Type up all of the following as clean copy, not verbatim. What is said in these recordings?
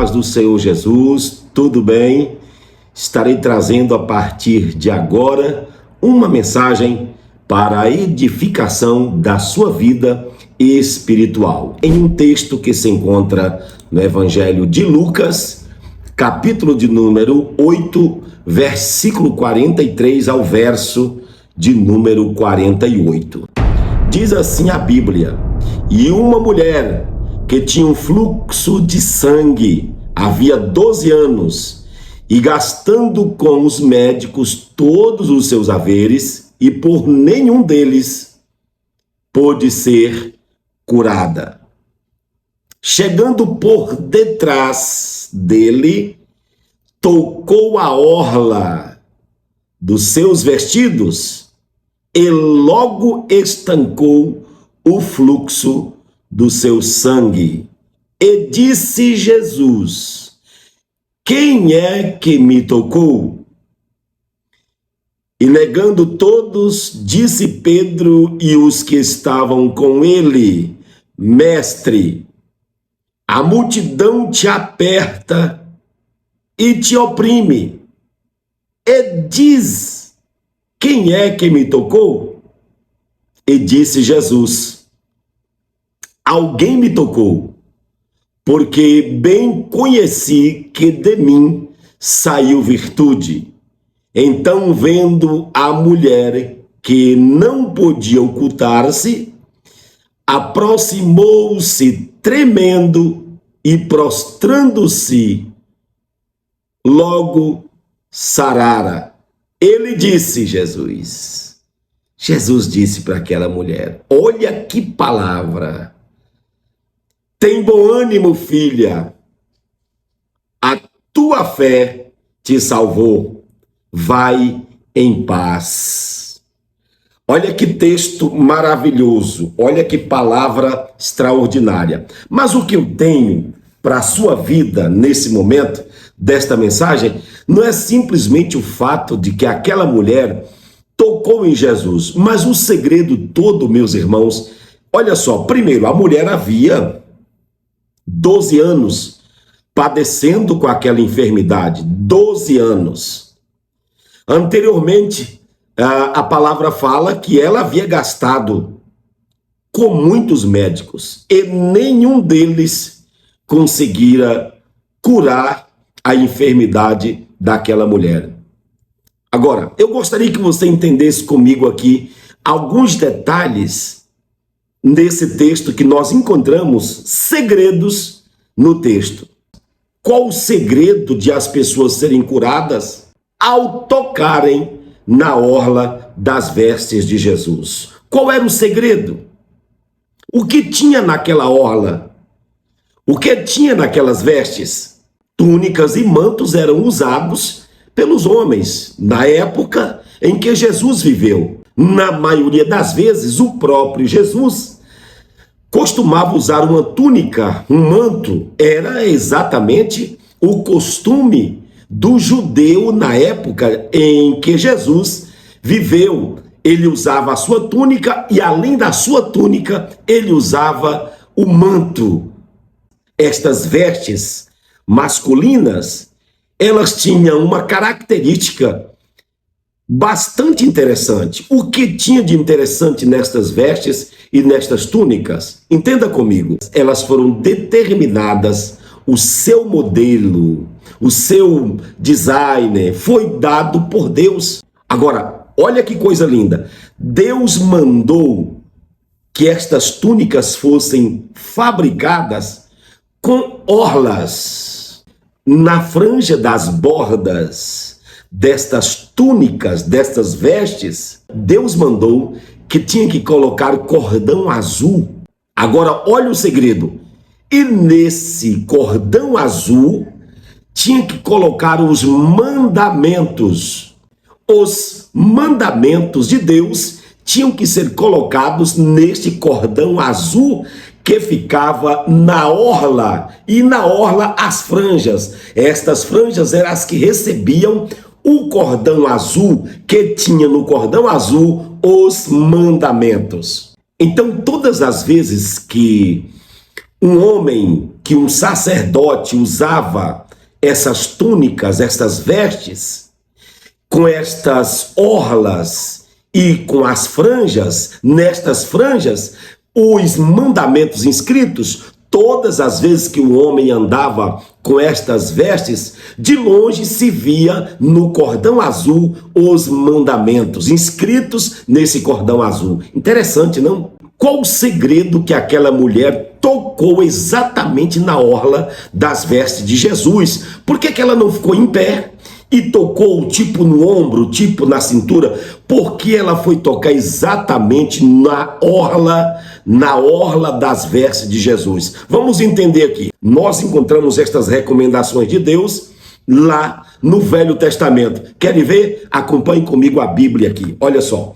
paz do Senhor Jesus, tudo bem? Estarei trazendo a partir de agora uma mensagem para a edificação da sua vida espiritual. Em um texto que se encontra no Evangelho de Lucas, capítulo de número 8, versículo 43 ao verso de número 48. Diz assim a Bíblia: e uma mulher que tinha um fluxo de sangue havia 12 anos, e gastando com os médicos todos os seus haveres, e por nenhum deles pôde ser curada. Chegando por detrás dele, tocou a orla dos seus vestidos, e logo estancou o fluxo do seu sangue. E disse Jesus: quem é que me tocou? E negando todos, disse Pedro e os que estavam com ele: Mestre, a multidão te aperta e te oprime. E diz: quem é que me tocou? E disse Jesus: alguém me tocou, porque bem conheci que de mim saiu virtude. Então, vendo a mulher que não podia ocultar-se, aproximou-se tremendo e prostrando-se, logo sarara. Ele disse, Jesus disse para aquela mulher: olha que palavra! Tem bom ânimo, filha, a tua fé te salvou, vai em paz. Olha que texto maravilhoso, olha que palavra extraordinária. Mas o que eu tenho para a sua vida nesse momento, desta mensagem, não é simplesmente o fato de que aquela mulher tocou em Jesus, mas o segredo todo, meus irmãos, olha só, primeiro, a mulher havia 12 anos padecendo com aquela enfermidade, 12 anos. Anteriormente, a palavra fala que ela havia gastado com muitos médicos e nenhum deles conseguira curar a enfermidade daquela mulher. Agora, eu gostaria que você entendesse comigo aqui alguns detalhes nesse texto que nós encontramos segredos no texto. Qual o segredo de as pessoas serem curadas? Ao tocarem na orla das vestes de Jesus. Qual era o segredo? O que tinha naquela orla? O que tinha naquelas vestes? Túnicas e mantos eram usados pelos homens na época em que Jesus viveu. Na maioria das vezes, o próprio Jesus costumava usar uma túnica, um manto. Era exatamente o costume do judeu na época em que Jesus viveu. Ele usava a sua túnica e, além da sua túnica, ele usava o manto. Estas vestes masculinas, elas tinham uma característica bastante interessante. O que tinha de interessante nestas vestes e nestas túnicas? Entenda comigo, elas foram determinadas, o seu modelo, o seu design foi dado por Deus. Agora, olha que coisa linda. Deus mandou que estas túnicas fossem fabricadas com orlas na franja das bordas destas túnicas, destas vestes. Deus mandou que tinha que colocar cordão azul. Agora, olha o segredo. E nesse cordão azul tinha que colocar os mandamentos. Os mandamentos de Deus tinham que ser colocados neste cordão azul que ficava na orla, e na orla as franjas. Estas franjas eram as que recebiam o cordão azul, que tinha no cordão azul os mandamentos. Então, todas as vezes que um homem que um sacerdote usava essas túnicas, essas vestes, com estas orlas e com as franjas, nestas franjas, os mandamentos inscritos, todas as vezes que um homem andava com estas vestes, de longe se via no cordão azul os mandamentos inscritos nesse cordão azul. Interessante, não? Qual o segredo que aquela mulher tocou exatamente na orla das vestes de Jesus? Por que ela não ficou em pé e tocou tipo no ombro, tipo na cintura? Porque ela foi tocar exatamente na orla das vestes de Jesus. Vamos entender aqui. Nós encontramos estas recomendações de Deus lá no Velho Testamento. Querem ver? Acompanhe comigo a Bíblia aqui. Olha só.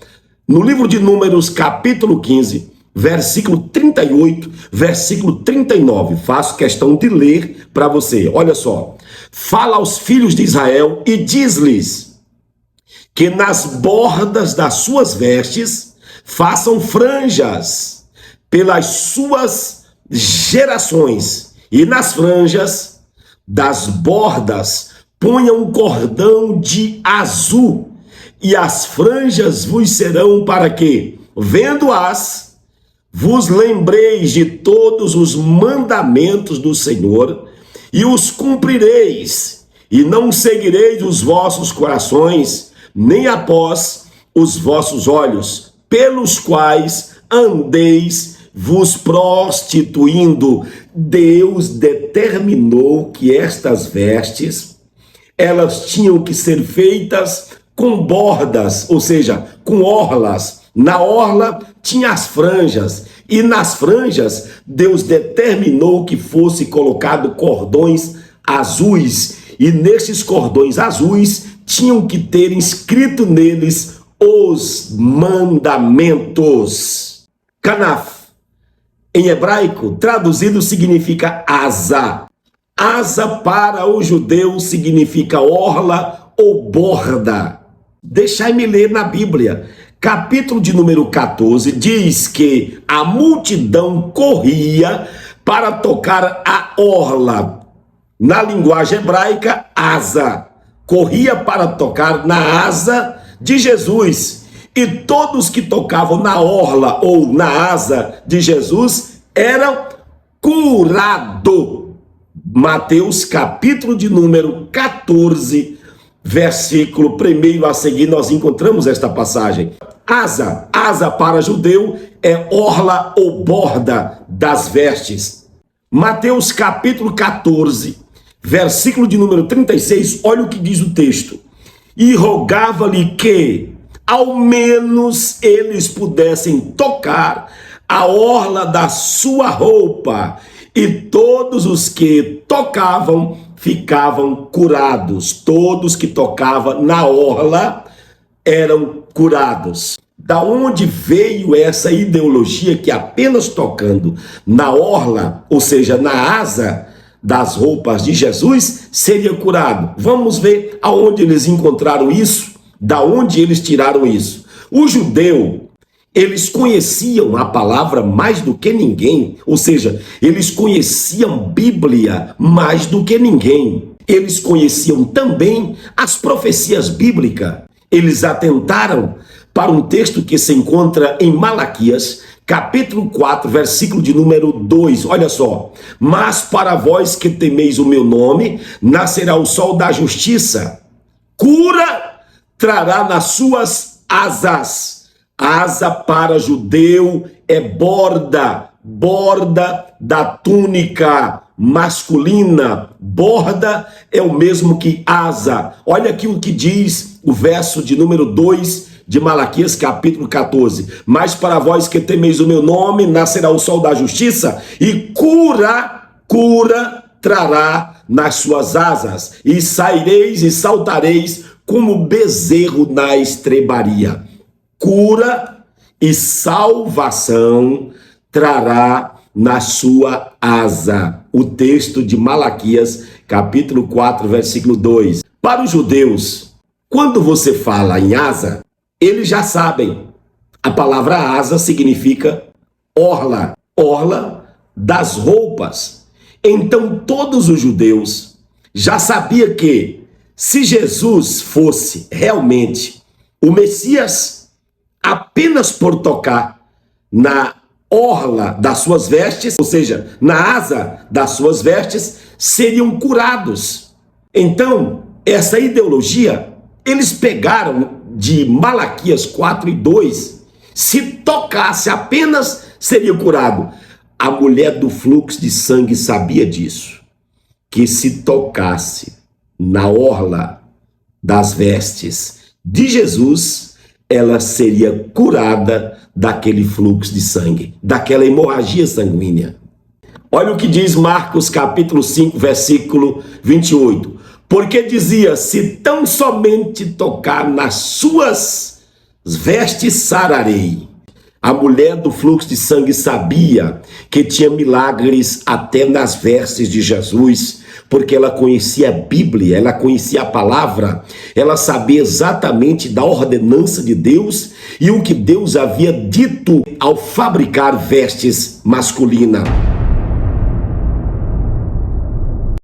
No livro de Números, capítulo 15, versículo 38, versículo 39. Faço questão de ler para você. Olha só. Fala aos filhos de Israel e diz-lhes que nas bordas das suas vestes façam franjas pelas suas gerações, e nas franjas das bordas ponham um cordão de azul, e as franjas vos serão para que, vendo-as, vos lembreis de todos os mandamentos do Senhor e os cumprireis, e não seguireis os vossos corações, nem após os vossos olhos, pelos quais andeis vos prostituindo. Deus determinou que estas vestes, elas tinham que ser feitas com bordas, ou seja, com orlas. Na orla tinha as franjas, e nas franjas Deus determinou que fosse colocado cordões azuis, e nesses cordões azuis tinham que ter inscrito neles os mandamentos. Kanaf, em hebraico, traduzido significa asa. Asa para o judeu significa orla ou borda. Deixai-me ler na Bíblia. Capítulo de número 14 diz que a multidão corria para tocar a orla. Na linguagem hebraica, asa. Corria para tocar na asa de Jesus. E todos que tocavam na orla ou na asa de Jesus eram curados. Mateus capítulo de número 14, versículo 1 a seguir, nós encontramos esta passagem. Asa para judeu é orla ou borda das vestes. Mateus capítulo 14, versículo de número 36, olha o que diz o texto. E rogava-lhe que, ao menos, eles pudessem tocar a orla da sua roupa, e todos os que tocavam ficavam curados. Todos que tocavam na orla eram curados. Da onde veio essa ideologia que apenas tocando na orla, ou seja, na asa das roupas de Jesus, seria curado? Vamos ver aonde eles encontraram isso, da onde eles tiraram isso. O judeu, eles conheciam a palavra mais do que ninguém, ou seja, eles conheciam Bíblia mais do que ninguém. Eles conheciam também as profecias bíblicas. Eles atentaram para um texto que se encontra em Malaquias, capítulo 4, versículo de número 2, olha só. Mas para vós que temeis o meu nome, nascerá o sol da justiça, cura trará nas suas asas. Asa para judeu é borda da túnica masculina. Borda é o mesmo que asa. Olha aqui o que diz o verso de número 2 de Malaquias, capítulo 14. Mas para vós que temeis o meu nome, nascerá o sol da justiça, e cura trará nas suas asas, e saireis e saltareis como bezerro na estrebaria. Cura e salvação trará na sua asa. O texto de Malaquias, capítulo 4, versículo 2. Para os judeus, quando você fala em asa, eles já sabem. A palavra asa significa orla, orla das roupas. Então todos os judeus já sabiam que, se Jesus fosse realmente o Messias, apenas por tocar na orla das suas vestes, ou seja, na asa das suas vestes, seriam curados. Então, essa ideologia, eles pegaram de Malaquias 4:2, se tocasse apenas, seria curado. A mulher do fluxo de sangue sabia disso, que se tocasse na orla das vestes de Jesus, ela seria curada daquele fluxo de sangue, daquela hemorragia sanguínea. Olha o que diz Marcos capítulo 5, versículo 28. Porque dizia, se tão somente tocar nas suas vestes sararei. A mulher do fluxo de sangue sabia que tinha milagres até nas vestes de Jesus, porque ela conhecia a Bíblia, ela conhecia a palavra, ela sabia exatamente da ordenança de Deus e o que Deus havia dito ao fabricar vestes masculinas.